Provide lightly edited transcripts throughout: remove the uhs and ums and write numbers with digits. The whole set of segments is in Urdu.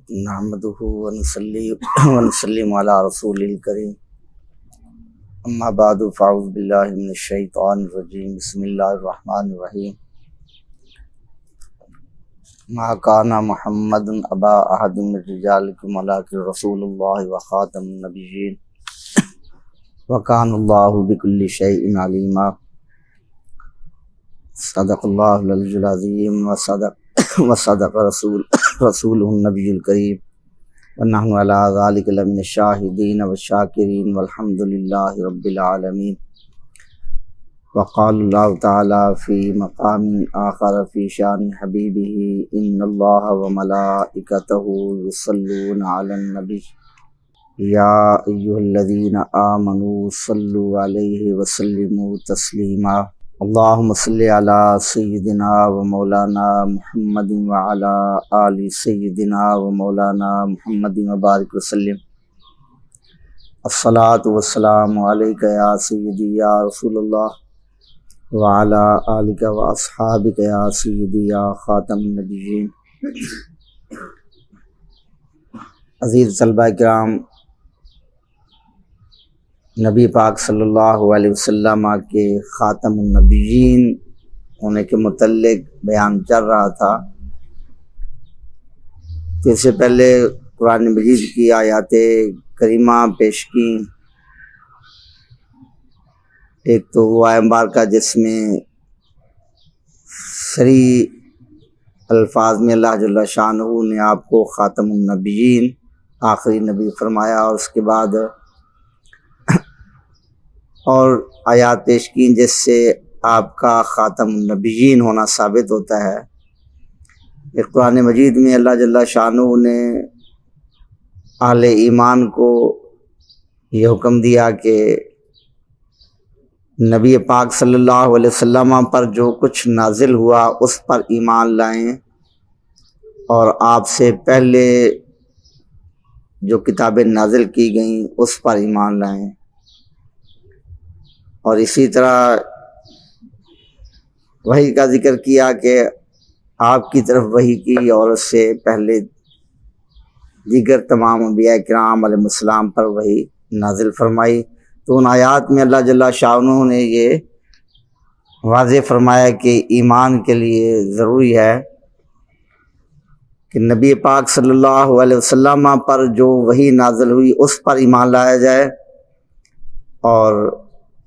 نحمده ونصلي ونسلم على رسول الكريم اما بعد فاعوذ باللہ من الشیطان الرجیم بسم اللہ الرحمن الرحیم ما کان محمد ابا احد من رجالکم ولکن رسول اللہ وخاتم النبیین وکان اللہ بکل شیء علیما۔ صدق اللہ العلی العظیم وصدق رسول النبی الکریم ونحن علی ذلک لمن الشاہدین والشاکرین والحمد للہ رب العالمین۔ وقال اللہ تعالی فی مقام آخر فی شان حبیبہ ان اللہ وملائکتہ یصلون علی النبی یا ایھا الذین آمنوا صلوا علیہ وسلموا تسلیما۔ اللہم صلی علی سیدنا و مولانا محمد وعلی آل سیدنا و مولانا محمد وبارک وسلم۔ الصلاۃ والسلام علیک یا سیدی یا رسول اللہ وعلی آلک و اصحابک یا سیدی یا خاتم النبیین۔ عزیز طلبہ کرام، نبی پاک صلی اللہ علیہ وسلم کے خاتم النبیین ہونے کے متعلق بیان چل رہا تھا۔ تو اس سے پہلے قرآن مجید کی آیات کریمہ پیش کی۔ ایک تو وہ آیت مبارکہ جس میں صریح الفاظ میں اللہ جل شانہ نے آپ کو خاتم النبیین آخری نبی فرمایا، اور اس کے بعد اور آیات پیش کی جس سے آپ کا خاتم النبیین ہونا ثابت ہوتا ہے۔ ایک قرآن مجید میں اللہ جل شانہ نے اہل ایمان کو یہ حکم دیا کہ نبی پاک صلی اللہ علیہ وسلم پر جو کچھ نازل ہوا اس پر ایمان لائیں، اور آپ سے پہلے جو کتابیں نازل کی گئیں اس پر ایمان لائیں، اور اسی طرح وحی کا ذکر کیا کہ آپ کی طرف وحی کی اور اس سے پہلے دیگر تمام انبیاء کرام علیہ السلام پر وحی نازل فرمائی۔ تو ان آیات میں اللہ جل شانہ نے یہ واضح فرمایا کہ ایمان کے لیے ضروری ہے کہ نبی پاک صلی اللہ علیہ وسلم پر جو وحی نازل ہوئی اس پر ایمان لایا جائے، اور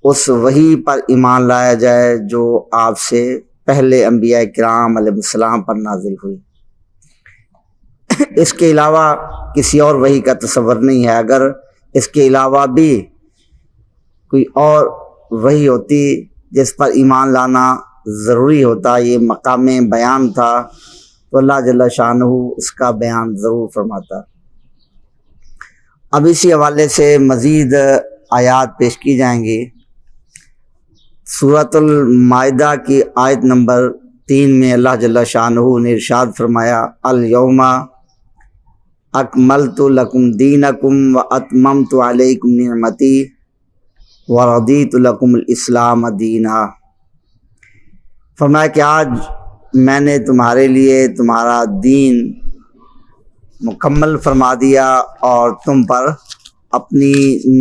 اس وحی پر ایمان لایا جائے جو آپ سے پہلے انبیاء کرام علیہ السلام پر نازل ہوئی۔ اس کے علاوہ کسی اور وحی کا تصور نہیں ہے۔ اگر اس کے علاوہ بھی کوئی اور وحی ہوتی جس پر ایمان لانا ضروری ہوتا، یہ مقام بیان تھا، تو اللہ جل شانہ اس کا بیان ضرور فرماتا۔ اب اسی حوالے سے مزید آیات پیش کی جائیں گی۔ سورۃ المائدہ کی آیت نمبر 3 میں اللہ جل شانہ نے ارشاد فرمایا، الیوم اکملت لکم دینکم واتممت علیکم نعمتی ورضیت لکم الاسلام دینا۔ فرمایا کہ آج میں نے تمہارے لیے تمہارا دین مکمل فرما دیا اور تم پر اپنی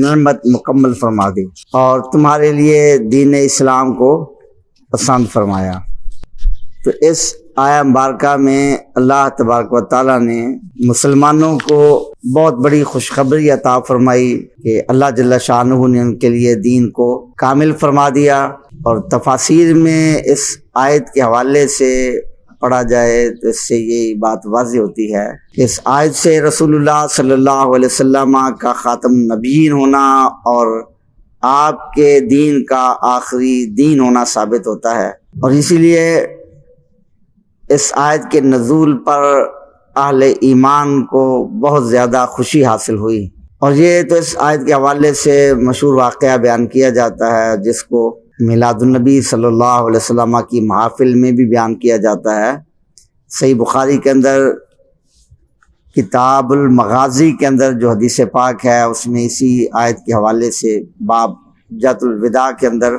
نعمت مکمل فرما دی، اور تمہارے لیے دین اسلام کو پسند فرمایا۔ تو اس آیہ مبارکہ میں اللہ تبارک و تعالیٰ نے مسلمانوں کو بہت بڑی خوشخبری عطا فرمائی کہ اللہ جل شانہ نے ان کے لیے دین کو کامل فرما دیا۔ اور تفاسیر میں اس آیت کے حوالے سے پڑھا جائے تو اس سے یہ بات واضح ہوتی ہے کہ اس آیت سے رسول اللہ صلی اللہ علیہ وسلم کا خاتم النبیین ہونا اور آپ کے دین کا آخری دین ہونا ثابت ہوتا ہے، اور اسی لیے اس آیت کے نزول پر اہل ایمان کو بہت زیادہ خوشی حاصل ہوئی۔ اور یہ تو اس آیت کے حوالے سے مشہور واقعہ بیان کیا جاتا ہے جس کو میلاد النبی صلی اللہ علیہ وسلم کی محافل میں بھی بیان کیا جاتا ہے۔ صحیح بخاری کے اندر کتاب المغازی کے اندر جو حدیث پاک ہے اس میں اسی آیت کے حوالے سے باب حجۃ الوداع کے اندر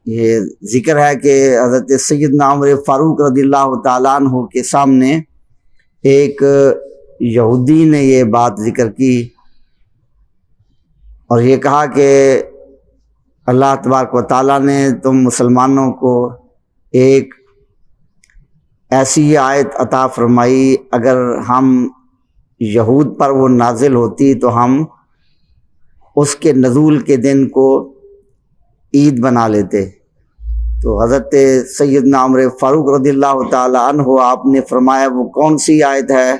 یہ ذکر ہے کہ حضرت سیدنا عمر فاروق رضی اللہ تعالیٰ عنہ کے سامنے ایک یہودی نے یہ بات ذکر کی اور یہ کہا کہ اللہ تبارک و تعالیٰ نے تم مسلمانوں کو ایک ایسی آیت عطا فرمائی، اگر ہم یہود پر وہ نازل ہوتی تو ہم اس کے نزول کے دن کو عید بنا لیتے۔ تو حضرت سیدنا عمر فاروق رضی اللہ تعالی عنہ آپ نے فرمایا وہ کون سی آیت ہے؟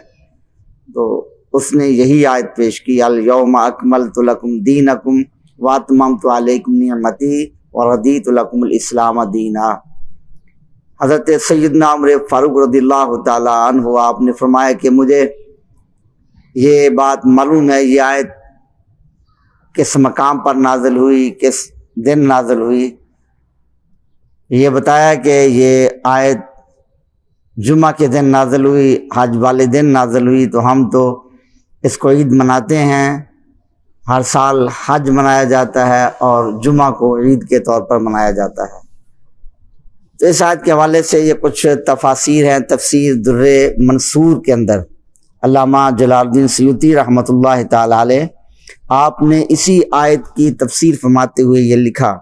تو اس نے یہی آیت پیش کی، الیوم اکملت لکم دینکم واتممت علیکم نعمتی ورضیت لکم الاسلام دینا۔ حضرت سیدنا عمر فاروق رضی اللہ تعالی عنہ آپ نے فرمایا کہ مجھے یہ بات معلوم ہے، یہ آیت کس مقام پر نازل ہوئی، کس دن نازل ہوئی۔ یہ بتایا کہ یہ آیت جمعہ کے دن نازل ہوئی، حج والے دن نازل ہوئی، تو ہم تو اس کو عید مناتے ہیں، ہر سال حج منایا جاتا ہے اور جمعہ کو عید کے طور پر منایا جاتا ہے۔ تو اس آیت کے حوالے سے یہ کچھ تفاسیر ہیں۔ تفسیر در منصور کے اندر علامہ جلال الدین سیوطی رحمۃ اللہ تعالی علیہ آپ نے اسی آیت کی تفسیر فرماتے ہوئے یہ لکھا،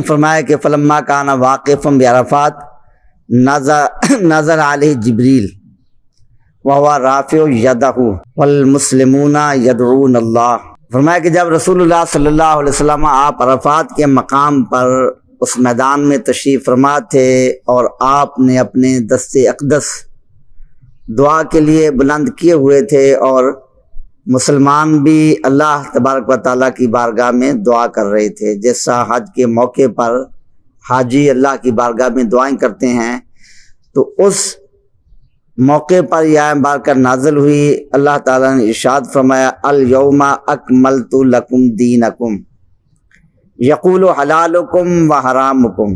فرمایا کہ فلما کان واقفا بعرفات نظر علیہ جبریل وہو رافع یدہ والمسلمون یدعون اللہ۔ فرمایا کہ جب رسول اللہ صلی اللہ علیہ وسلم آپ عرفات کے مقام پر اس میدان میں تشریف فرما تھے اور آپ نے اپنے دست اقدس دعا کے لیے بلند کیے ہوئے تھے، اور مسلمان بھی اللہ تبارک و تعالیٰ کی بارگاہ میں دعا کر رہے تھے، جیسا حج کے موقع پر حاجی اللہ کی بارگاہ میں دعائیں کرتے ہیں۔ تو اس موقع پر یہ آیت بارکہ نازل ہوئی۔ اللہ تعالیٰ نے ارشاد فرمایا الیوم اکملت لکم دینکم یقول حلالکم و حرامکم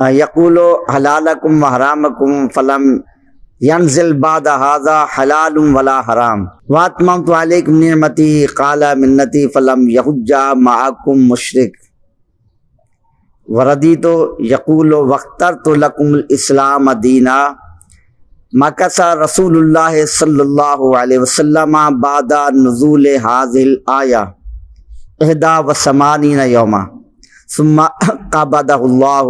یقول حلالکم و حرامکم فلم ینزل بعد ھذا حلال ولا حرام واتممت علیکم نعمتی قال منتی فلم یحج معکم مشرک وردیت یقول واخترت لکم الاسلام دینا مکث رسول اللہ صلی اللہ علیہ وسلم بعد نزول ھذہ الآیہ 81 یوما ثم قبضہ اللہ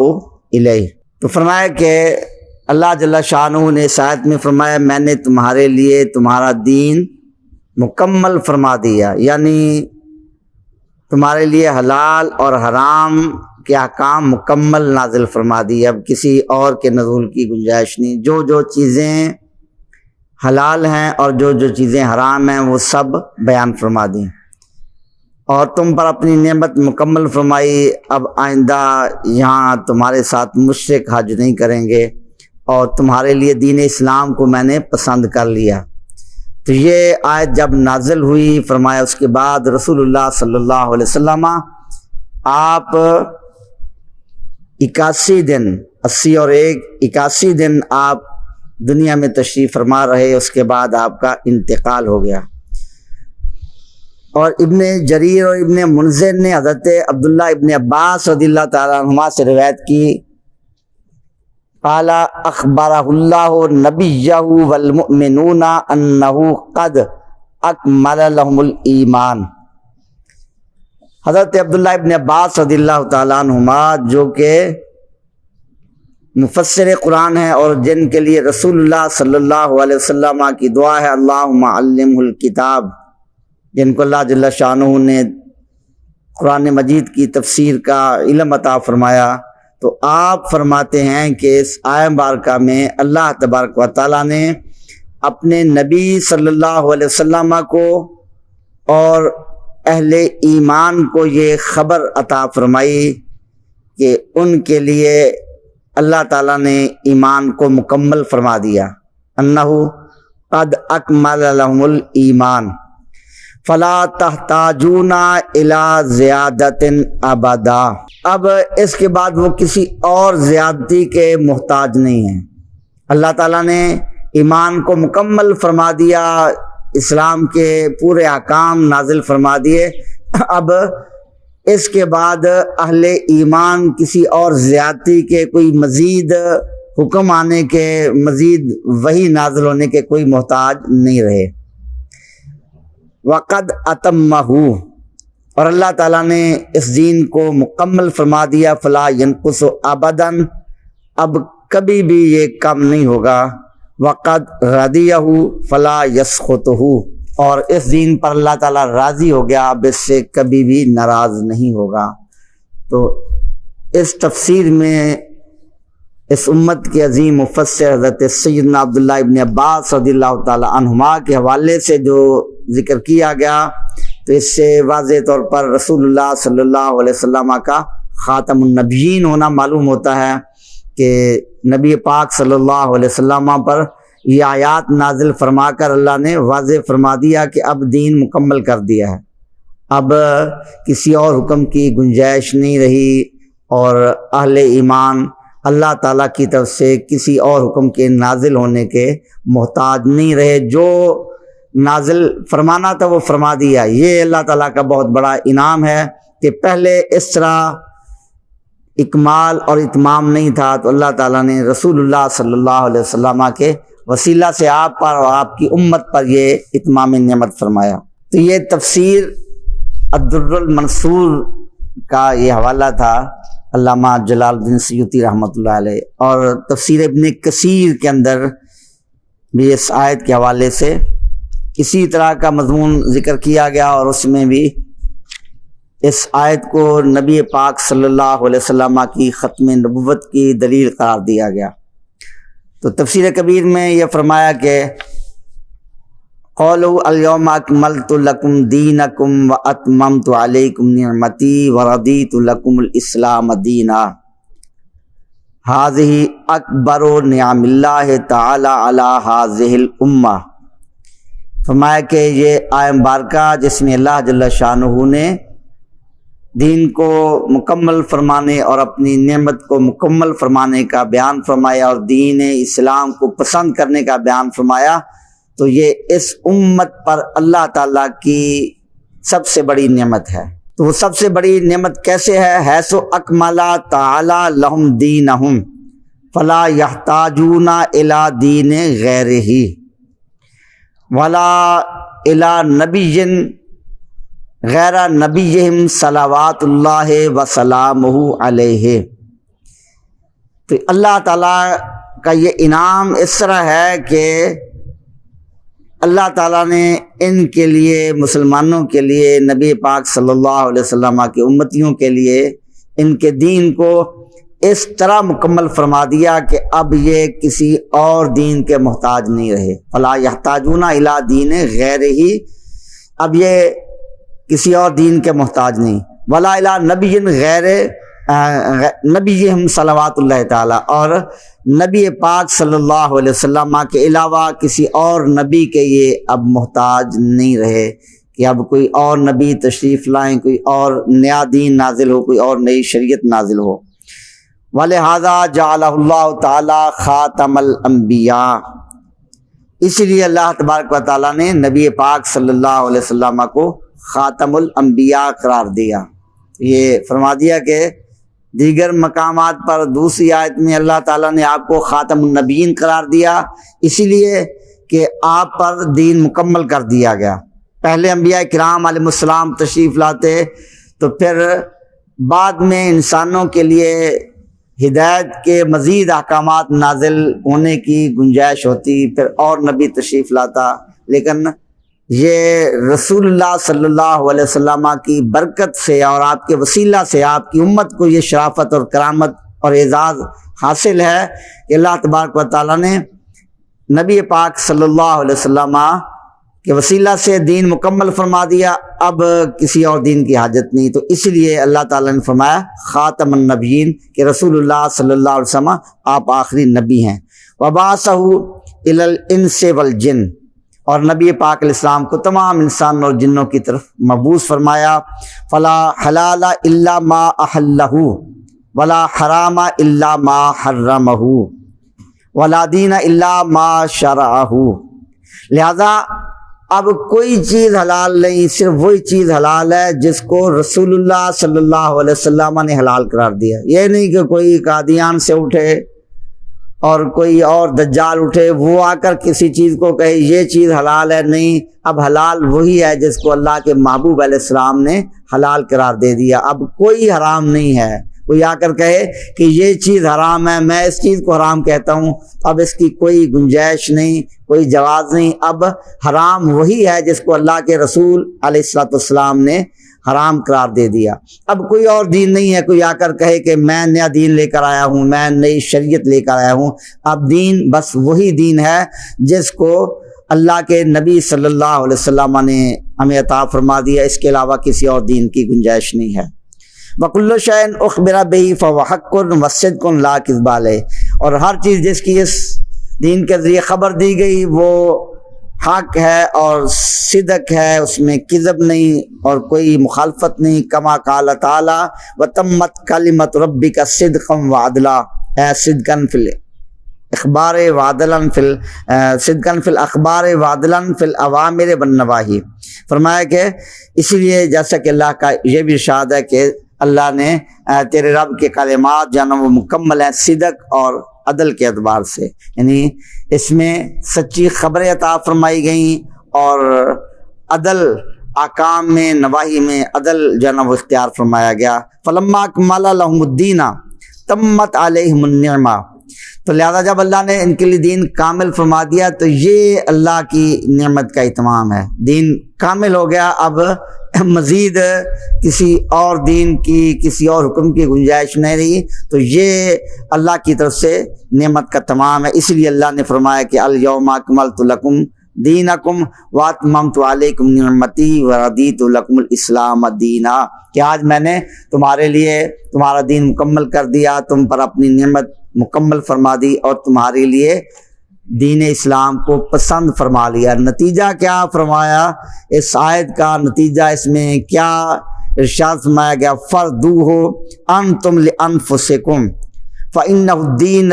الیہ۔ تو فرمایا کہ اللہ جل شانہ نے اس آیت میں فرمایا میں نے تمہارے لیے تمہارا دین مکمل فرما دیا، یعنی تمہارے لیے حلال اور حرام کے احکام مکمل نازل فرما دی، اب کسی اور کے نزول کی گنجائش نہیں۔ جو جو چیزیں حلال ہیں اور جو جو چیزیں حرام ہیں وہ سب بیان فرما دیں، اور تم پر اپنی نعمت مکمل فرمائی۔ اب آئندہ یہاں تمہارے ساتھ مشرک حج نہیں کریں گے، اور تمہارے لیے دین اسلام کو میں نے پسند کر لیا۔ تو یہ آیت جب نازل ہوئی، فرمایا اس کے بعد رسول اللہ صلی اللہ علیہ وسلم آپ 81 دن 80 اور 81 دن آپ دنیا میں تشریف فرما رہے، اس کے بعد آپ کا انتقال ہو گیا۔ اور ابن جریر اور ابن منذر نے حضرت عبداللہ ابن عباس رضی اللہ تعالیٰ عنہما سے روایت کی، قال اخبرہ اللہ نبیہ والمؤمنون انہ قد اکمل لهم الایمان۔ حضرت عبداللہ ابن عباس رضی اللہ تعالیٰ عنہما جو کہ مفسر قرآن ہیں اور جن کے لیے رسول اللہ صلی اللہ علیہ وسلم کی دعا ہے اللہم علمہ الکتاب، جن کو اللہ جل شانہ نے قرآن مجید کی تفسیر کا علم عطا فرمایا، تو آپ فرماتے ہیں کہ اس آیت مبارکہ میں اللہ تبارک و تعالیٰ نے اپنے نبی صلی اللہ علیہ وسلم کو اور اہل ایمان کو یہ خبر عطا فرمائی کہ ان کے لیے اللہ تعالیٰ نے ایمان کو مکمل فرما دیا، انہ قد اکمل لهم الایمان فلا تحتاجون الی زیادۃ ابدا۔ اب اس کے بعد وہ کسی اور زیادتی کے محتاج نہیں ہیں۔ اللہ تعالیٰ نے ایمان کو مکمل فرما دیا، اسلام کے پورے احکام نازل فرما دیے، اب اس کے بعد اہل ایمان کسی اور زیادتی کے، کوئی مزید حکم آنے کے مزید وحی نازل ہونے کے کوئی محتاج نہیں رہے۔ وقد اتمہ، اور اللہ تعالیٰ نے اس دین کو مکمل فرما دیا، فلا ینقص ابدا، اب کبھی بھی یہ کم نہیں ہوگا۔ وقد رضیہ فلا یسخطہ، اور اس دین پر اللہ تعالیٰ راضی ہو گیا، اب اس سے کبھی بھی ناراض نہیں ہوگا۔ تو اس تفسیر میں اس امت کے عظیم مفسر حضرت سیدنا عبداللہ ابن عباس رضی اللہ تعالیٰ عنہما کے حوالے سے جو ذکر کیا گیا، تو اس سے واضح طور پر رسول اللہ صلی اللہ علیہ وسلم کا خاتم النبیین ہونا معلوم ہوتا ہے کہ نبی پاک صلی اللہ علیہ وسلم پر یہ آیات نازل فرما کر اللہ نے واضح فرما دیا کہ اب دین مکمل کر دیا ہے، اب کسی اور حکم کی گنجائش نہیں رہی، اور اہل ایمان اللہ تعالیٰ کی طرف سے کسی اور حکم کے نازل ہونے کے محتاج نہیں رہے۔ جو نازل فرمانا تھا وہ فرما دیا۔ یہ اللہ تعالیٰ کا بہت بڑا انعام ہے کہ پہلے اس طرح اکمال اور اتمام نہیں تھا، تو اللہ تعالیٰ نے رسول اللہ صلی اللہ علیہ وسلم کے وسیلہ سے آپ پر اور آپ کی امت پر یہ اتمام نعمت فرمایا۔ تو یہ تفسیر الدر المنصور کا یہ حوالہ تھا علامہ جلال الدین سیوطی رحمۃ اللہ علیہ، اور تفسیر ابن کثیر کے اندر بھی اس آیت کے حوالے سے اسی طرح کا مضمون ذکر کیا گیا، اور اس میں بھی اس آیت کو نبی پاک صلی اللہ علیہ وسلم کی ختم نبوت کی دلیل قرار دیا گیا۔ تو تفسیر کبیر میں یہ فرمایا کہ قولوا الیوم اکملت لکم دینکم واتممت علیکم نعمتی ورضیت لکم الاسلام دینا، ہذہ اکبر نعم اللہ تعالی علی ہذہ الامہ۔ فرمایا کہ یہ آیت مبارکہ جس میں اللہ جل شانہ نے دین کو مکمل فرمانے اور اپنی نعمت کو مکمل فرمانے کا بیان فرمایا، اور دین اسلام کو پسند کرنے کا بیان فرمایا، تو یہ اس امت پر اللہ تعالیٰ کی سب سے بڑی نعمت ہے۔ تو وہ سب سے بڑی نعمت کیسے ہے؟ حیث اکمل تعالی لہم دینہم فلا یحتاجون الی دین غیرہ ولا الی نبی غیر نبیہم صلوات اللہ وسلامہ علیہ۔ تو اللہ تعالیٰ کا یہ انعام اس طرح ہے کہ اللہ تعالیٰ نے ان کے لیے، مسلمانوں کے لیے، نبی پاک صلی اللہ علیہ وسلم کے امتیوں کے لیے ان کے دین کو اس طرح مکمل فرما دیا کہ اب یہ کسی اور دین کے محتاج نہیں رہے۔ فلا یحتاجون الی دین غیرہ، اب یہ کسی اور دین کے محتاج نہیں۔ ولا الی نبی غیر نبیہم صلوات اللہ تعالیٰ، اور نبی پاک صلی اللہ علیہ وسلم کے علاوہ کسی اور نبی کے یہ اب محتاج نہیں رہے کہ اب کوئی اور نبی تشریف لائیں، کوئی اور نیا دین نازل ہو، کوئی اور نئی شریعت نازل ہو۔ وَلِهَذَا جَعَلَهُ اللَّهُ تَعَالَى خَاتَمَ الْأَنْبِيَاءِ، اسی لیے اللہ تبارک و تعالیٰ نے نبی پاک صلی اللہ علیہ وسلم کو خاتم الانبیاء قرار دیا۔ یہ فرما دیا کہ دیگر مقامات پر دوسری آیت میں اللہ تعالیٰ نے آپ کو خاتم النبیین قرار دیا، اسی لیے کہ آپ پر دین مکمل کر دیا گیا۔ پہلے انبیاء کرام علیہ السلام تشریف لاتے تو پھر بعد میں انسانوں کے لیے ہدایت کے مزید احکامات نازل ہونے کی گنجائش ہوتی، پھر اور نبی تشریف لاتا، لیکن یہ رسول اللہ صلی اللہ علیہ وسلم کی برکت سے اور آپ کے وسیلہ سے آپ کی امت کو یہ شرافت اور کرامت اور اعزاز حاصل ہے کہ اللہ تبارک و تعالیٰ نے نبی پاک صلی اللہ علیہ وسلم کے وسیلہ سے دین مکمل فرما دیا، اب کسی اور دین کی حاجت نہیں۔ تو اس لیے اللہ تعالیٰ نے فرمایا خاتم النبیین کہ رسول اللہ صلی اللہ علیہ وسلم آپ آخری نبی ہیں۔ وبعثہ الی الانس والجن، اور نبی پاک علیہ السلام کو تمام انسان اور جنوں کی طرف مبعوث فرمایا۔ فلا حلال الا ما احلہ ولا حرام الا ما حرمہ ولا دین الا ما شرعہ، لہذا اب کوئی چیز حلال نہیں، صرف وہی چیز حلال ہے جس کو رسول اللہ صلی اللہ علیہ وسلم نے حلال قرار دیا۔ یہ نہیں کہ کوئی قادیان سے اٹھے اور کوئی اور دجال اٹھے وہ آ کر کسی چیز کو کہے یہ چیز حلال ہے، نہیں، اب حلال وہی ہے جس کو اللہ کے محبوب علیہ السلام نے حلال قرار دے دیا، اب کوئی حرام نہیں ہے۔ کوئی آ کر کہے کہ یہ چیز حرام ہے، میں اس چیز کو حرام کہتا ہوں، اب اس کی کوئی گنجائش نہیں، کوئی جواز نہیں، اب حرام وہی ہے جس کو اللہ کے رسول علیہ الصلوۃ والسلام نے حرام قرار دے دیا۔ اب کوئی اور دین نہیں ہے، کوئی آ کر کہے کہ میں نیا دین لے کر آیا ہوں، میں نئی شریعت لے کر آیا ہوں، اب دین بس وہی دین ہے جس کو اللہ کے نبی صلی اللہ علیہ وسلم نے ہمیں عطا فرما دیا، اس کے علاوہ کسی اور دین کی گنجائش نہیں ہے۔ وَكُلُّ شَيْءٍ أُخْبِرَ بِهِ فَهُوَ حَقٌّ وَصِدْقٌ لَا كِذْبَ عَلَيْهِ، اور ہر چیز جس کی اس دین کے ذریعے خبر دی گئی وہ حق ہے اور صدق ہے، اس میں کذب نہیں اور کوئی مخالفت نہیں۔ کما قال تعالی وتمت کلمۃ ربک صدقا وعدلا، صدقا فی الاخبار وعدلا فی صدقا فی الاخبار وعدلا فی الاوامر والنواہی۔ فرمایا کہ اسی لیے جیسا کہ اللہ کا یہ بھی ارشاد ہے کہ اللہ نے تیرے رب کے کلمات جو ہیں وہ مکمل ہیں صدق اور عدل کے اعتبار سے، یعنی اس میں سچی خبریں عطا فرمائی گئیں اور عدل احکام میں نواہی میں عدل جو ہے نا وہ اختیار فرمایا گیا۔ فلما اکمل لهم الدین تمت علیہم النعمہ، تو لہذا جب اللہ نے ان کے لیے دین کامل فرما دیا تو یہ اللہ کی نعمت کا اتمام ہے، دین کامل ہو گیا، اب مزید کسی اور دین کی کسی اور حکم کی گنجائش نہیں رہی، تو یہ اللہ کی طرف سے نعمت کا تمام ہے۔ اسی لیے اللہ نے فرمایا کہ الیوم اکملت لکم دینکم واتممت علیکم نعمتی ورضیت لکم الاسلام دینا، کہ آج میں نے تمہارے لیے تمہارا دین مکمل کر دیا، تم پر اپنی نعمت مکمل فرما دی اور تمہارے لیے دین اسلام کو پسند فرما لیا۔ نتیجہ کیا فرمایا اس آیت کا؟ نتیجہ اس میں کیا ارشاد فرمایا گیا؟ فردوہ انتم لانفسکم فإنہ الدین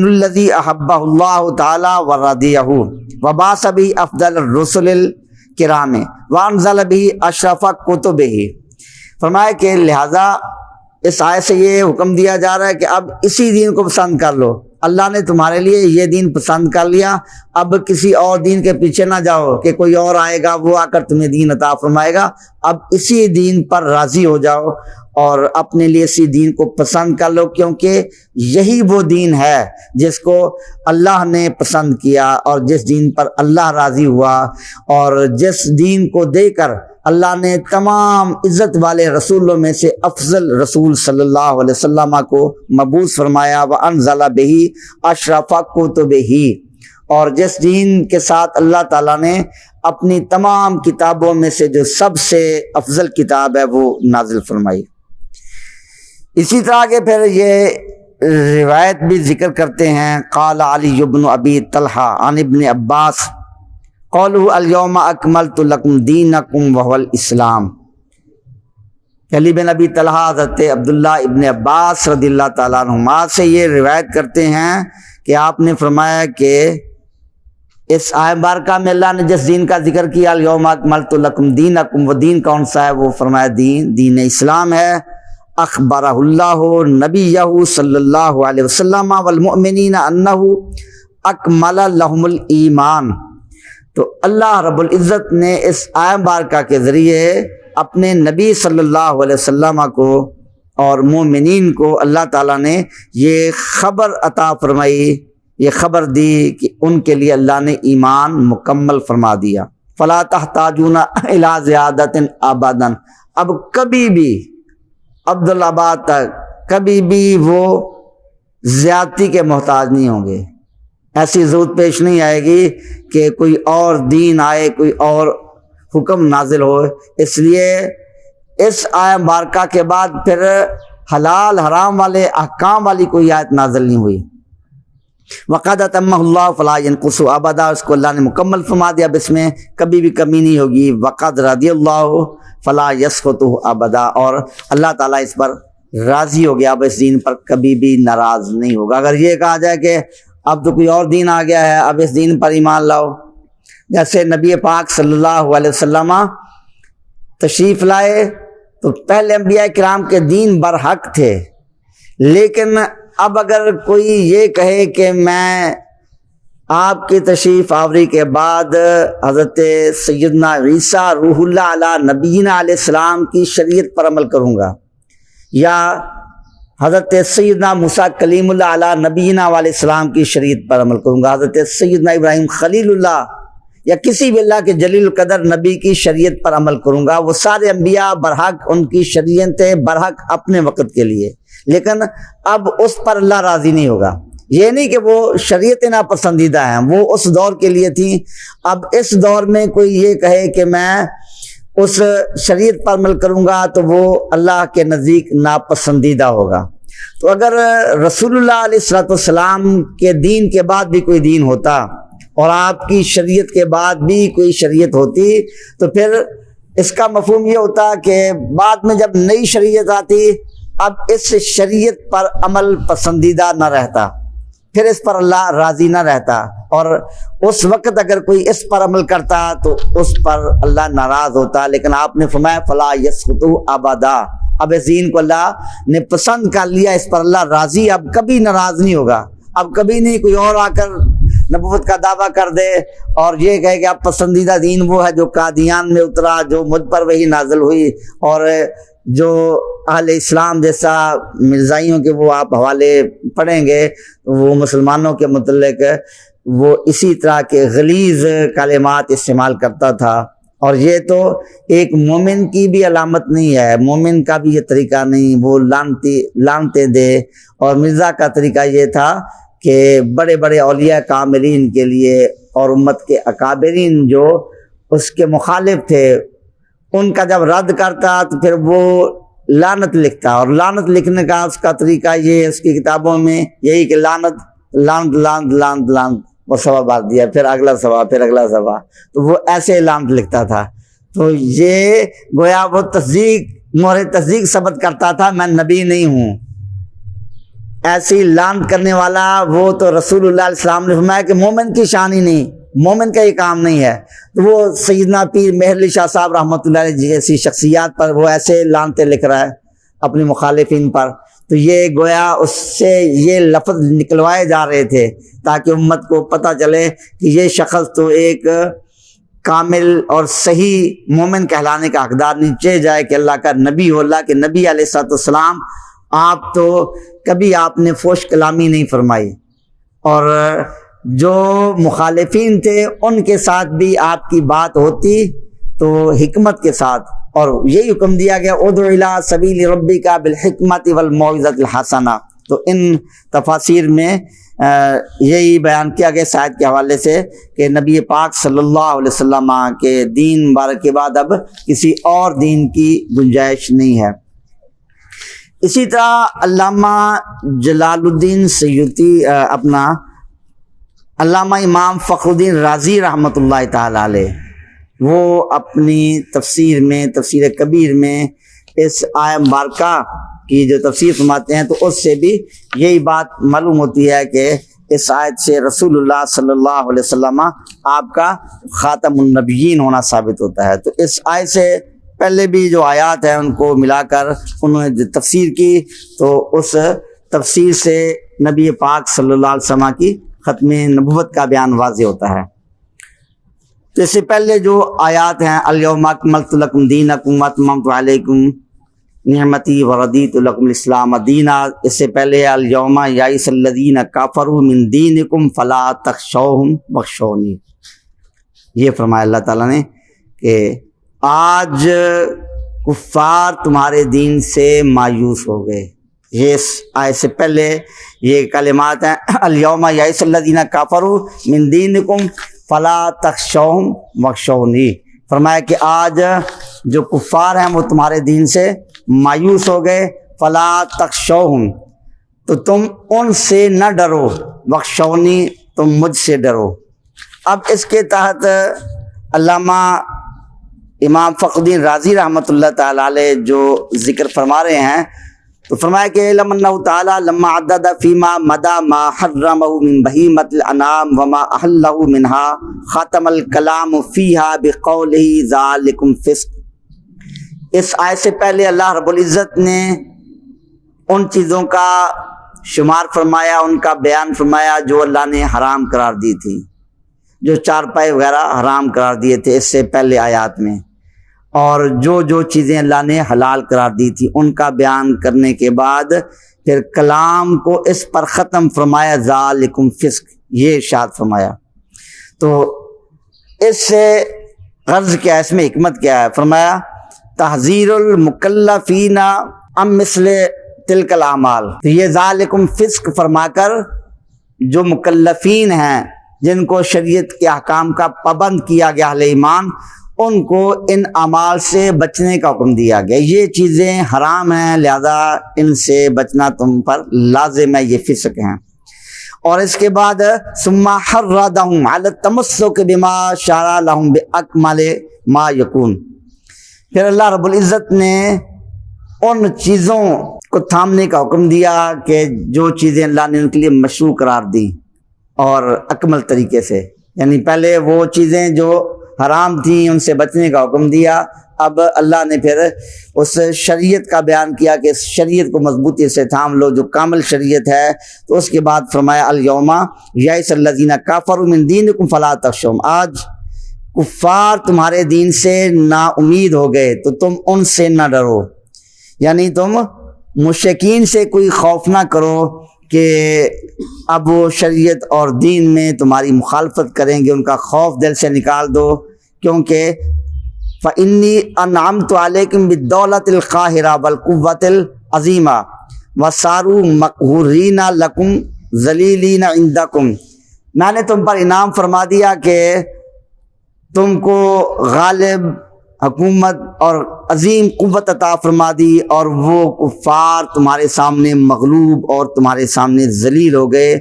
الذی احبہ اللہ تعالی ورضیہ وبعث بہ افضل الرسل الکرام وانزل بہ اشرف کتبہ۔ فرمایا کہ لہذا اس آیت سے یہ حکم دیا جا رہا ہے کہ اب اسی دین کو پسند کر لو، اللہ نے تمہارے لیے یہ دین پسند کر لیا، اب کسی اور دین کے پیچھے نہ جاؤ کہ کوئی اور آئے گا وہ آ کر تمہیں دین عطا فرمائے گا، اب اسی دین پر راضی ہو جاؤ اور اپنے لیے اسی دین کو پسند کر لو، کیونکہ یہی وہ دین ہے جس کو اللہ نے پسند کیا اور جس دین پر اللہ راضی ہوا اور جس دین کو دے کر اللہ نے تمام عزت والے رسولوں میں سے افضل رسول صلی اللہ علیہ وسلم کو مبعوث فرمایا، وَأَنزَلَ بِهِ أَشْرَفَ كُتُبِهِ، اور جس دین کے ساتھ اللہ تعالیٰ نے اپنی تمام کتابوں میں سے جو سب سے افضل کتاب ہے وہ نازل فرمائی۔ اسی طرح کے پھر یہ روایت بھی ذکر کرتے ہیں، قال علی بن ابی طلحہ عن ابن عباس قولوا الیوم اکملت لکم دینکم وهو الاسلام۔ علی بن ابی طلحہ حضرت عبداللہ ابن عباس رضی اللہ تعالیٰ عنہما سے یہ روایت کرتے ہیں کہ آپ نے فرمایا کہ اس آیت مبارکہ میں اللہ نے جس دین کا ذکر کیا الیوم اکملت لکم دینکم، وہ دین کون سا ہے؟ وہ فرمایا دین اسلام ہے۔ اخبرہ اللہ نبیہ صلی اللہ علیہ وسلم والمؤمنین انہ اکمل لہم الایمان، تو اللہ رب العزت نے اس آیت مبارکہ کے ذریعے اپنے نبی صلی اللہ علیہ وسلم کو اور مومنین کو اللہ تعالیٰ نے یہ خبر عطا فرمائی، یہ خبر دی کہ ان کے لیے اللہ نے ایمان مکمل فرما دیا۔ فلا تحتاجون الی زیادۃ ابدا، اب کبھی بھی عبدالآباد تک کبھی بھی وہ زیادتی کے محتاج نہیں ہوں گے، ایسی ضرورت پیش نہیں آئے گی کہ کوئی اور دین آئے، کوئی اور حکم نازل ہو۔ اس لیے اس آیت مبارکہ کے بعد پھر حلال حرام والے احکام والی کوئی آیت نازل نہیں ہوئی۔ وقد اتمہ اللہ فلا ینقص ابدا، اس کو اللہ نے مکمل فرما دیا، اب اس میں کبھی بھی کمی نہیں ہوگی۔ وقد رضی اللہ فلا یسخط ابدا، اور اللہ تعالیٰ اس پر راضی ہو گیا، اب اس دین پر کبھی بھی ناراض نہیں ہوگا۔ اگر یہ کہا جائے کہ اب تو کوئی اور دین آ گیا ہے، اب اس دین پر ایمان لاؤ، جیسے نبی پاک صلی اللہ علیہ وسلم تشریف لائے تو پہلے انبیاء کرام کے دین برحق تھے، لیکن اب اگر کوئی یہ کہے کہ میں آپ کی تشریف آوری کے بعد حضرت سیدنا عیسیٰ روح اللہ علی نبینا علیہ السلام کی شریعت پر عمل کروں گا، یا حضرت سیدنا موسیٰ کلیم اللہ علی نبینا علیہ السلام کی شریعت پر عمل کروں گا، حضرت سیدنا ابراہیم خلیل اللہ یا کسی بھی اللہ کے جلیل القدر نبی کی شریعت پر عمل کروں گا، وہ سارے انبیاء برحق ان کی شریعتیں برحق اپنے وقت کے لیے، لیکن اب اس پر اللہ راضی نہیں ہوگا۔ یہ نہیں کہ وہ شریعتیں ناپسندیدہ ہیں، وہ اس دور کے لیے تھیں، اب اس دور میں کوئی یہ کہے کہ میں اس شریعت پر عمل کروں گا تو وہ اللہ کے نزدیک ناپسندیدہ ہوگا۔ تو اگر رسول اللہ علیہ السلام کے دین کے بعد بھی کوئی دین ہوتا اور آپ کی شریعت کے بعد بھی کوئی شریعت ہوتی تو پھر اس کا مفہوم یہ ہوتا کہ بعد میں جب نئی شریعت آتی اب اس شریعت پر عمل پسندیدہ نہ رہتا، پھر اس پر اللہ راضی نہ رہتا، اور اس وقت اگر کوئی اس پر عمل کرتا تو اس پر اللہ ناراض ہوتا۔ لیکن آپ نے فرمایا فلا یسخطوا ابدا، اب اس دین کو اللہ نے پسند کر لیا، اس پر اللہ راضی، اب کبھی ناراض نہیں ہوگا۔ اب کبھی نہیں کوئی اور آ کر نبوت کا دعویٰ کر دے اور یہ کہے کہ اب پسندیدہ دین وہ ہے جو قادیان میں اترا، جو مجھ پر وہی نازل ہوئی، اور جو اہل اسلام جیسا مرزائیوں کے وہ آپ حوالے پڑھیں گے وہ مسلمانوں کے متعلق وہ اسی طرح کے غلیظ کلمات استعمال کرتا تھا، اور یہ تو ایک مومن کی بھی علامت نہیں ہے، مومن کا بھی یہ طریقہ نہیں، وہ لانتے دے۔ اور مرزا کا طریقہ یہ تھا کہ بڑے بڑے اولیاء کاملین کے لیے اور امت کے اکابرین جو اس کے مخالف تھے ان کا جب رد کرتا تو پھر وہ لعنت لکھتا، اور لعنت لکھنے کا اس کا طریقہ یہ اس کی کتابوں میں یہی کہ لعنت لعنت لعنت لعنت لعنت، وہ صفحہ بار دیا، پھر اگلا صفحہ، پھر اگلا صفحہ، تو وہ ایسے لعنت لکھتا تھا۔ تو یہ گویا وہ مہر تصدیق ثبت کرتا تھا میں نبی نہیں ہوں۔ ایسی لعنت کرنے والا وہ تو رسول اللہ علیہ السلام نے فرمایا کہ مومن کی شان ہی نہیں، مومن کا یہ کام نہیں ہے۔ تو وہ سیدنا پیر مہر علی شاہ صاحب رحمۃ اللہ علیہ جیسی شخصیات پر وہ ایسے لعنتیں لکھ رہا ہے اپنی مخالفین پر، تو یہ گویا اس سے یہ لفظ نکلوائے جا رہے تھے تاکہ امت کو پتہ چلے کہ یہ شخص تو ایک کامل اور صحیح مومن کہلانے کا حقدار نیچے جائے کہ اللہ کا نبی ہو، اللہ کے نبی علیہ السلام آپ تو کبھی آپ نے فوش کلامی نہیں فرمائی، اور جو مخالفین تھے ان کے ساتھ بھی آپ کی بات ہوتی تو حکمت کے ساتھ، اور یہی حکم دیا گیا ادع الی سبیل ربک بالحکمت والموعظۃ الحسنہ۔ تو ان تفاسیر میں یہی بیان کیا گیا اس آیت کے حوالے سے کہ نبی پاک صلی اللہ علیہ وسلم کے دین مبارک کے بعد اب کسی اور دین کی گنجائش نہیں ہے۔ اسی طرح علامہ جلال الدین سیوطی علامہ امام فخر الدین رازی رحمۃ اللہ تعالی علیہ وہ اپنی تفسیر میں تفسیر کبیر میں اس آیہ مبارکہ کی جو تفسیر فرماتے ہیں تو اس سے بھی یہی بات معلوم ہوتی ہے کہ اس آیت سے رسول اللہ صلی اللہ علیہ وسلم آپ کا خاتم النبیین ہونا ثابت ہوتا ہے۔ تو اس آیت سے پہلے بھی جو آیات ہیں ان کو ملا کر انہوں نے جو تفسیر کی تو اس تفسیر سے نبی پاک صلی اللہ علیہ وسلم کی ختم نبوت کا بیان واضح ہوتا ہے۔ تو اس سے پہلے جو آیات ہیں الیوم اکملت لکم دینکم واتممت علیکم نعمتی ورضیت لکم الاسلام دینا، اس سے پہلے الیوم یئس الذین کفروا من دینکم فلا تخشوہم واخشونی، یہ فرمایا اللہ تعالیٰ نے کہ آج کفار تمہارے دین سے مایوس ہو گئے۔ یہ اس آیت سے پہلے یہ کلمات ہیں الیوم یئس الذین کفروا من دینکم فلا تخشوہم واخشونی، فرمایا کہ آج جو کفار ہیں وہ تمہارے دین سے مایوس ہو گئے، فلا تخشوہم تو تم ان سے نہ ڈرو، واخشونی تم مجھ سے ڈرو۔ اب اس کے تحت علامہ امام فخر الدین رازی رحمۃ اللہ تعالی علیہ جو ذکر فرما رہے ہیں تو فرمایا کہ علم انہ تعالی لما عدد فیما مدا ما حرمہ من بہیمۃ الانعام وما احلہ منہا ختم الکلام فیہا بقولہ ذالکم فسق۔ اس آیت سے پہلے اللہ رب العزت نے ان چیزوں کا شمار فرمایا، ان کا بیان فرمایا جو اللہ نے حرام قرار دی تھی، جو چارپائی وغیرہ حرام قرار دیے تھے اس سے پہلے آیات میں، اور جو چیزیں اللہ نے حلال قرار دی تھی ان کا بیان کرنے کے بعد پھر کلام کو اس پر ختم فرمایا، ذالکم فسق، یہ ارشاد فرمایا۔ تو اس سے غرض کیا ہے، اس میں حکمت کیا ہے؟ فرمایا تحذیر المکلفین ام مثل تلک الاعمال۔ تو یہ ذالکم فسق فرما کر جو مکلفین ہیں، جن کو شریعت کے احکام کا پابند کیا گیا اہل ایمان، ان کو ان اعمال سے بچنے کا حکم دیا گیا۔ یہ چیزیں حرام ہیں، لہذا ان سے بچنا تم پر لازم ہے، یہ فسق ہیں۔ اور اس کے بعد ثم حرضهم علی التمسک بما شرع لهم باکمل ما یکون، پھر اللہ رب العزت نے ان چیزوں کو تھامنے کا حکم دیا کہ جو چیزیں اللہ نے ان کے لیے مشروع قرار دی اور اکمل طریقے سے، یعنی پہلے وہ چیزیں جو حرام تھیں ان سے بچنے کا حکم دیا، اب اللہ نے پھر اس شریعت کا بیان کیا کہ اس شریعت کو مضبوطی سے تھام لو جو کامل شریعت ہے۔ تو اس کے بعد فرمایا الیوم یئس الذین کفروا من دینکم فلا تخشوہم، آج کفار تمہارے دین سے نا امید ہو گئے تو تم ان سے نہ ڈرو، یعنی تم مشرکین سے کوئی خوف نہ کرو کہ اب وہ شریعت اور دین میں تمہاری مخالفت کریں گے، ان کا خوف دل سے نکال دو، کیونکہ فَإِنِّي أَنْعَمْتُ عَلَيْكُمْ بِالدَّوْلَةِ الْقَاهِرَةِ وَالْقُوَّةِ الْعَظِيمَةِ وَصَارُوا مَقْهُورِينَ لَكُمْ ذَلِيلِينَ عِنْدَكُمْ، میں نے تم پر انعام فرما دیا کہ تم کو غالب حکومت اور عظیم قوت عطا فرما دی، اور وہ کفار تمہارے سامنے مغلوب اور تمہارے سامنے ذلیل ہو گئے،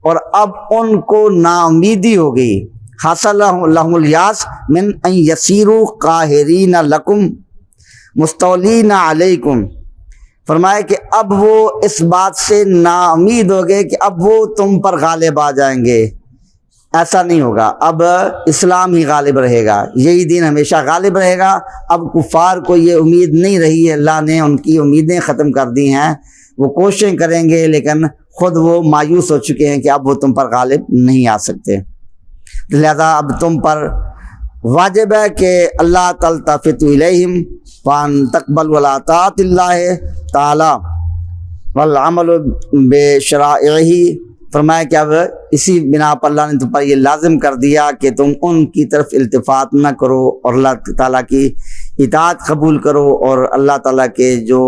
اور اب ان کو نا امیدی ہو گئی۔ حاصل لهم الیاس من ان یسیروا قاہرین لکم مستولین علیکم، فرمایا کہ اب وہ اس بات سے نا امید ہو گئے کہ اب وہ تم پر غالب آ جائیں گے، ایسا نہیں ہوگا، اب اسلام ہی غالب رہے گا، یہی دین ہمیشہ غالب رہے گا۔ اب کفار کو یہ امید نہیں رہی ہے، اللہ نے ان کی امیدیں ختم کر دی ہیں، وہ کوششیں کریں گے لیکن خود وہ مایوس ہو چکے ہیں کہ اب وہ تم پر غالب نہیں آ سکتے، لہذا اب تم پر واجب ہے کہ اللہ تلتفتوا الیہم فان تقبل ولا طاعت اللہ تعالی والعمل بشرائعہ، فرمایا کہ اب اسی بنا پر اللہ نے تم پر یہ لازم کر دیا کہ تم ان کی طرف التفات نہ کرو اور اللہ تعالیٰ کی اطاعت قبول کرو، اور اللہ تعالیٰ کے جو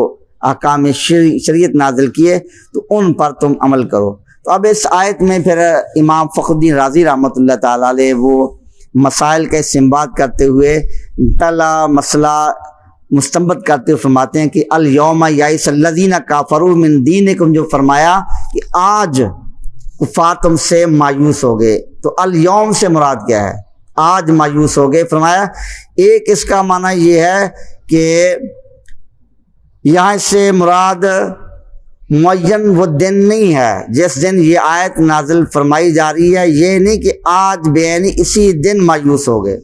احکام شریعت نازل کیے تو ان پر تم عمل کرو۔ تو اب اس آیت میں پھر امام فخر الدین رازی رحمۃ اللہ تعالیٰ علیہ وہ مسائل کا استنباط کرتے ہوئے پہلا مسئلہ مستنبط کرتے ہوئے فرماتے ہیں کہ الیوم یئس الذین کفروا من دینکم، جو فرمایا کہ آج کفار تم سے مایوس ہو گئے، تو الیوم سے مراد کیا ہے؟ آج مایوس ہو گئے۔ فرمایا ایک اس کا معنی یہ ہے کہ یہاں سے مراد معین وہ دن نہیں ہے جس دن یہ آیت نازل فرمائی جا رہی ہے، یہ نہیں کہ آج بیانی اسی دن مایوس ہو گئے،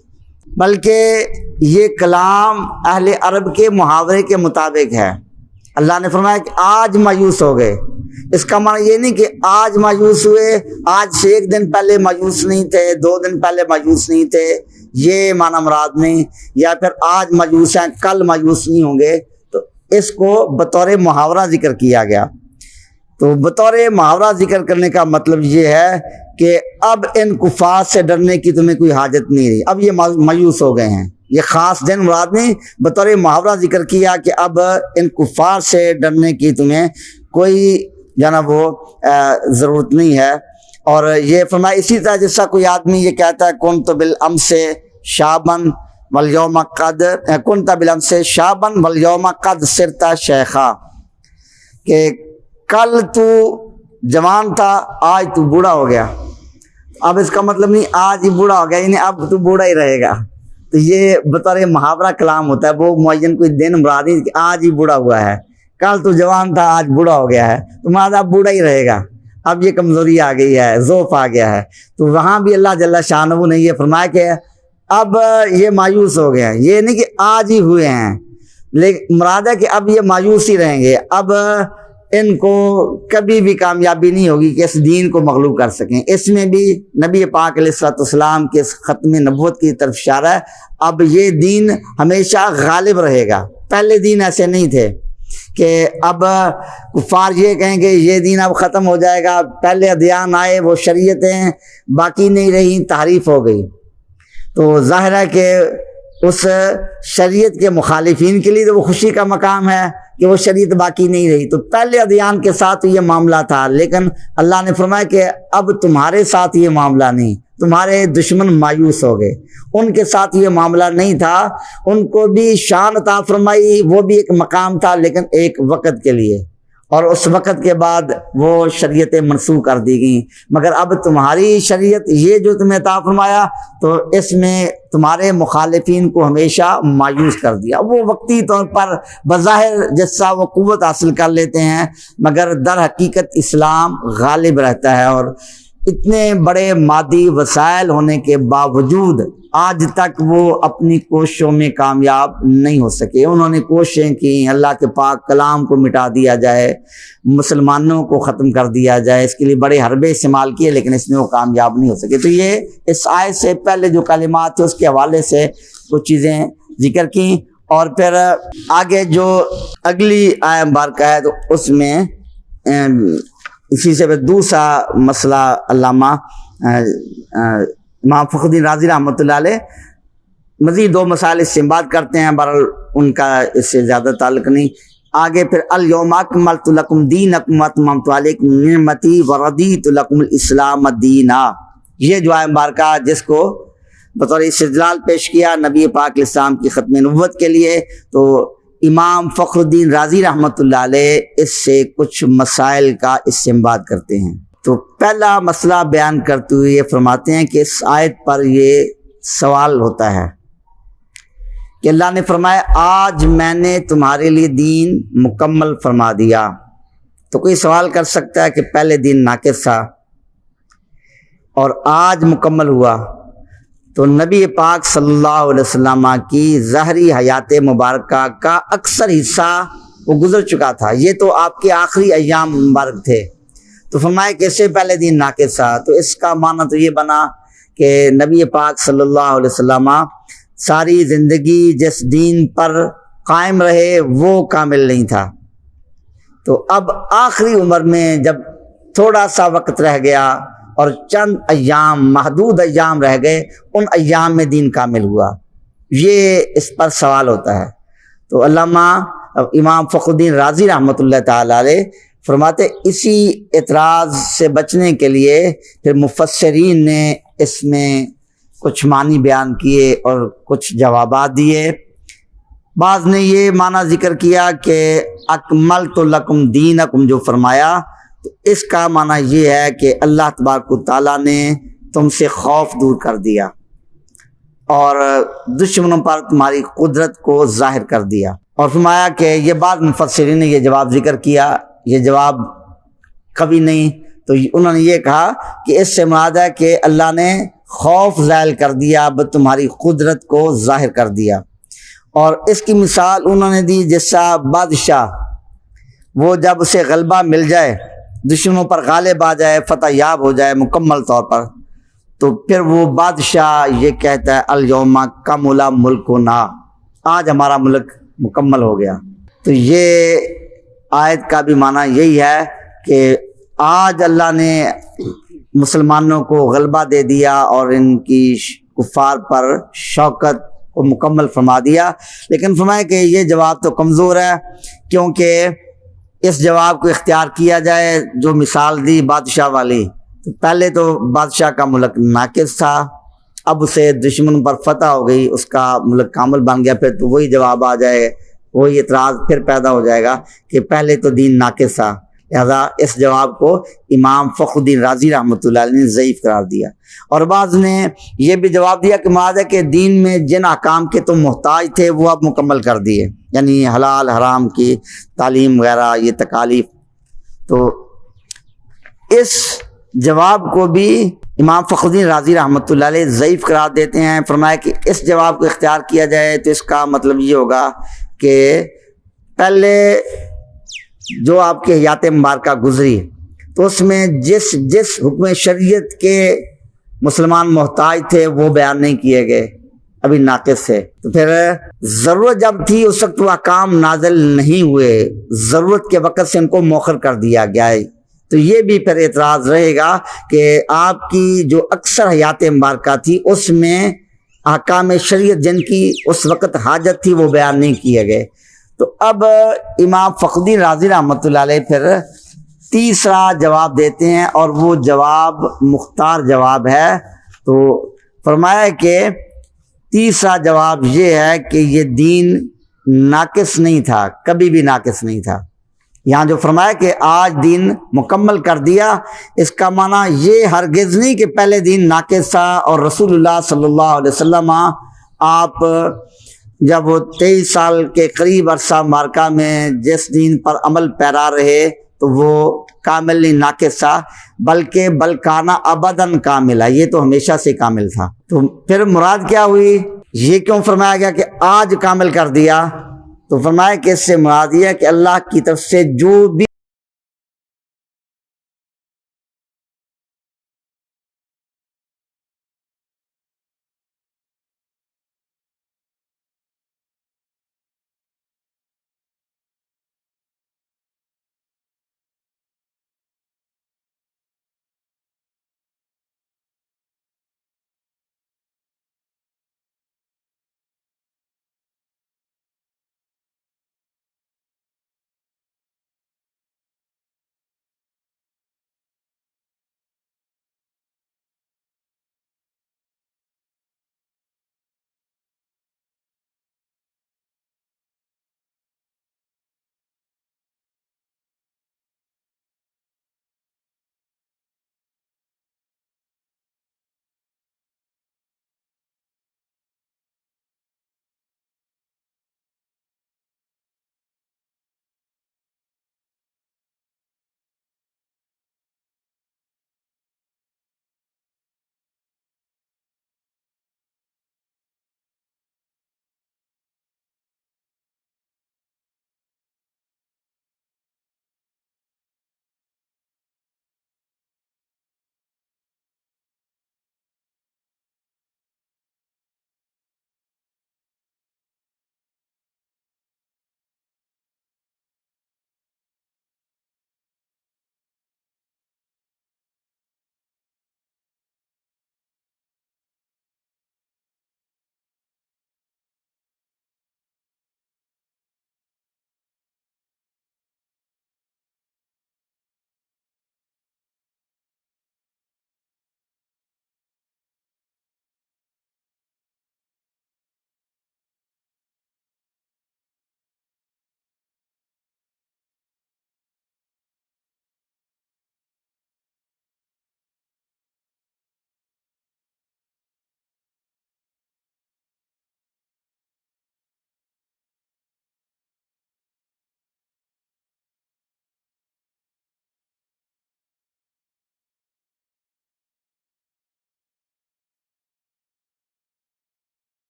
بلکہ یہ کلام اہل عرب کے محاورے کے مطابق ہے۔ اللہ نے فرمایا کہ آج مایوس ہو گئے، اس کا معنی یہ نہیں کہ آج مایوس ہوئے، آج سے ایک دن پہلے مایوس نہیں تھے، 2 دن پہلے مایوس نہیں تھے، یہ معنی مراد نہیں، یا پھر آج مایوس ہیں کل مایوس نہیں ہوں گے۔ تو اس کو بطور محاورہ ذکر کیا گیا۔ تو بطور محاورہ ذکر کرنے کا مطلب یہ ہے کہ اب ان کفار سے ڈرنے کی تمہیں کوئی حاجت نہیں رہی، اب یہ مایوس ہو گئے ہیں، یہ خاص دن مراد نہیں، بطور محاورہ ذکر کیا کہ اب ان کفار سے ڈرنے کی تمہیں کوئی جناب وہ ضرورت نہیں ہے۔ اور یہ فرمایا اسی طرح جیسا کوئی آدمی یہ کہتا ہے کنت بالامس شابن والیوم قد کنت بالامس شابن والیوم قد صرت شیخا، کہ کل تو جوان تھا آج تو بوڑھا ہو گیا، اب اس کا مطلب نہیں آج ہی بوڑھا ہو گیا، یعنی اب تو بوڑھا ہی رہے گا۔ تو یہ بطور محاورہ کلام ہوتا ہے، وہ معین کوئی دن مراد نہیں کہ آج ہی بوڑھا ہوا ہے، کل تو جوان تھا آج بوڑھا ہو گیا ہے، تو مراد اب بوڑھا ہی رہے گا، اب یہ کمزوری آ گئی ہے، ضعف آ گیا ہے۔ تو وہاں بھی اللہ جل شانہ نے یہ فرمایا کہ اب یہ مایوس ہو گئے ہیں، یہ نہیں کہ آج ہی ہوئے ہیں، لیکن مراد ہے کہ اب یہ مایوس ہی رہیں گے، اب ان کو کبھی بھی کامیابی نہیں ہوگی کہ اس دین کو مغلوب کر سکیں۔ اس میں بھی نبی پاک علیہ الصلوۃ والسلام کے ختم نبوت کی طرف اشارہ ہے۔ اب یہ دین ہمیشہ غالب رہے گا۔ پہلے دین ایسے نہیں تھے کہ اب کفار یہ کہیں کہ یہ دین اب ختم ہو جائے گا، پہلے ادیان آئے، وہ شریعتیں باقی نہیں رہیں، تحریف ہو گئی۔ تو ظاہر ہے کہ اس شریعت کے مخالفین کے لیے تو وہ خوشی کا مقام ہے کہ وہ شریعت باقی نہیں رہی۔ تو پہلے ادیان کے ساتھ یہ معاملہ تھا، لیکن اللہ نے فرمایا کہ اب تمہارے ساتھ یہ معاملہ نہیں، تمہارے دشمن مایوس ہو گئے، ان کے ساتھ یہ معاملہ نہیں تھا۔ ان کو بھی شان عطا فرمائی، وہ بھی ایک مقام تھا، لیکن ایک وقت کے لیے، اور اس وقت کے بعد وہ شریعتیں منسوخ کر دی گئیں۔ مگر اب تمہاری شریعت یہ جو تمہیں عطا فرمایا، تو اس میں تمہارے مخالفین کو ہمیشہ مایوس کر دیا۔ وہ وقتی طور پر بظاہر جیسا وہ قوت حاصل کر لیتے ہیں، مگر در حقیقت اسلام غالب رہتا ہے۔ اور اتنے بڑے مادی وسائل ہونے کے باوجود آج تک وہ اپنی کوششوں میں کامیاب نہیں ہو سکے۔ انہوں نے کوششیں کی اللہ کے پاک کلام کو مٹا دیا جائے، مسلمانوں کو ختم کر دیا جائے، اس کے لیے بڑے حربے استعمال کیے، لیکن اس میں وہ کامیاب نہیں ہو سکے۔ تو یہ اس آیت سے پہلے جو کلمات تھے اس کے حوالے سے کچھ چیزیں ذکر کی، اور پھر آگے جو اگلی آیت مبارکہ ہے تو اس میں اسی سے دوسرا مسئلہ علامہ امام فخر الدین رازی رحمۃ اللہ علیہ مزید دو مسائل استنباط کرتے ہیں، بہرحال ان کا اس سے زیادہ تعلق نہیں۔ آگے پھر الیوم اکملت لکم دینکم واتممت علیکم نعمتی ورضیت لکم الاسلام دینا، یہ جو آیت مبارکہ جس کو بطور استدلال پیش کیا نبی پاک علیہ السلام کی ختم نبوت کے لیے، تو امام فخر الدین رازی رحمۃ اللہ علیہ اس سے کچھ مسائل کا استنباط کرتے ہیں۔ تو پہلا مسئلہ بیان کرتے ہوئے یہ فرماتے ہیں کہ اس آیت پر یہ سوال ہوتا ہے کہ اللہ نے فرمایا آج میں نے تمہارے لیے دین مکمل فرما دیا۔ تو کوئی سوال کر سکتا ہے کہ پہلے دین ناقص تھا اور آج مکمل ہوا، تو نبی پاک صلی اللہ علیہ وسلم کی ظاہری حیات مبارکہ کا اکثر حصہ وہ گزر چکا تھا، یہ تو آپ کے آخری ایام مبارک تھے۔ تو فرمایا کہ اس سے پہلے دین ناقص تھا، تو اس کا معنی تو یہ بنا کہ نبی پاک صلی اللہ علیہ وسلم ساری زندگی جس دین پر قائم رہے وہ کامل نہیں تھا۔ تو اب آخری عمر میں جب تھوڑا سا وقت رہ گیا اور چند ایام، محدود ایام رہ گئے، ان ایام میں دین کامل ہوا، یہ اس پر سوال ہوتا ہے۔ تو علامہ امام فخر الدین رازی رحمۃ اللہ تعالی علیہ فرماتے اسی اعتراض سے بچنے کے لیے پھر مفسرین نے اس میں کچھ معنی بیان کیے اور کچھ جوابات دیے۔ بعض نے یہ معنی ذکر کیا کہ اکملت لکم دینکم جو فرمایا، تو اس کا معنی یہ ہے کہ اللہ تبارک و تعالیٰ نے تم سے خوف دور کر دیا اور دشمنوں پر تمہاری قدرت کو ظاہر کر دیا۔ اور فرمایا کہ یہ بعض مفسرین نے یہ جواب ذکر کیا، یہ جواب کبھی نہیں، تو انہوں نے یہ کہا کہ اس سے مراد ہے کہ اللہ نے خوف ظاہر کر دیا، اب تمہاری قدرت کو ظاہر کر دیا۔ اور اس کی مثال انہوں نے دی جیسا بادشاہ، وہ جب اسے غلبہ مل جائے، دشمنوں پر غالب آ جائے، فتح یاب ہو جائے مکمل طور پر، تو پھر وہ بادشاہ یہ کہتا ہے الیوم کمل ملکنا، آج ہمارا ملک مکمل ہو گیا۔ تو یہ آیت کا بھی معنی یہی ہے کہ آج اللہ نے مسلمانوں کو غلبہ دے دیا اور ان کی کفار پر شوکت کو مکمل فرما دیا۔ لیکن فرمایا کہ یہ جواب تو کمزور ہے، کیونکہ اس جواب کو اختیار کیا جائے جو مثال دی بادشاہ والی، تو پہلے تو بادشاہ کا ملک ناقص تھا، اب اسے دشمن پر فتح ہو گئی، اس کا ملک کامل بن گیا، پھر تو وہی جواب آ جائے، وہی اعتراض پھر پیدا ہو جائے گا کہ پہلے تو دین ناقص تھا۔ لہذا اس جواب کو امام فخر الدین رازی رحمۃ اللہ علیہ نے ضعیف قرار دیا۔ اور بعض نے یہ بھی جواب دیا کہ مراد ہے کہ دین میں جن احکام کے تم محتاج تھے وہ اب مکمل کر دیے، یعنی حلال حرام کی تعلیم وغیرہ، یہ تکالیف۔ تو اس جواب کو بھی امام فخر الدین رازی رحمۃ اللہ علیہ ضعیف قرار دیتے ہیں۔ فرمایا کہ اس جواب کو اختیار کیا جائے تو اس کا مطلب یہ ہوگا کہ پہلے جو آپ کی حیات مبارکہ گزری، تو اس میں جس حکم شریعت کے مسلمان محتاج تھے وہ بیان نہیں کیے گئے، ابھی ناقص ہے۔ تو پھر ضرورت جب تھی اس وقت وہ احکام نازل نہیں ہوئے، ضرورت کے وقت سے ان کو مؤخر کر دیا گیا ہے۔ تو یہ بھی پھر اعتراض رہے گا کہ آپ کی جو اکثر حیات مبارکہ تھی اس میں احکام شریعت جن کی اس وقت حاجت تھی وہ بیان نہیں کیے گئے۔ تو اب امام فخر الدین رازی رحمۃ اللہ علیہ پھر تیسرا جواب دیتے ہیں، اور وہ جواب مختار جواب ہے۔ تو فرمایا کہ تیسرا جواب یہ ہے کہ یہ دین ناقص نہیں تھا، کبھی بھی ناقص نہیں تھا۔ یہاں جو فرمایا کہ آج دین مکمل کر دیا، اس کا معنی یہ ہرگز نہیں کہ پہلے دین ناقص تھا، اور رسول اللہ صلی اللہ علیہ وسلم آپ جب وہ 23 سال کے قریب عرصہ مبارکہ میں جس دین پر عمل پیرا رہے تو وہ کامل نہیں ناقص تھا، بلکہ بلکانہ ابداً کامل ہے، یہ تو ہمیشہ سے کامل تھا۔ تو پھر مراد کیا ہوئی؟ یہ کیوں فرمایا گیا کہ آج کامل کر دیا؟ تو فرمایا کہ اس سے مراد یہ ہے کہ اللہ کی طرف سے جو بھی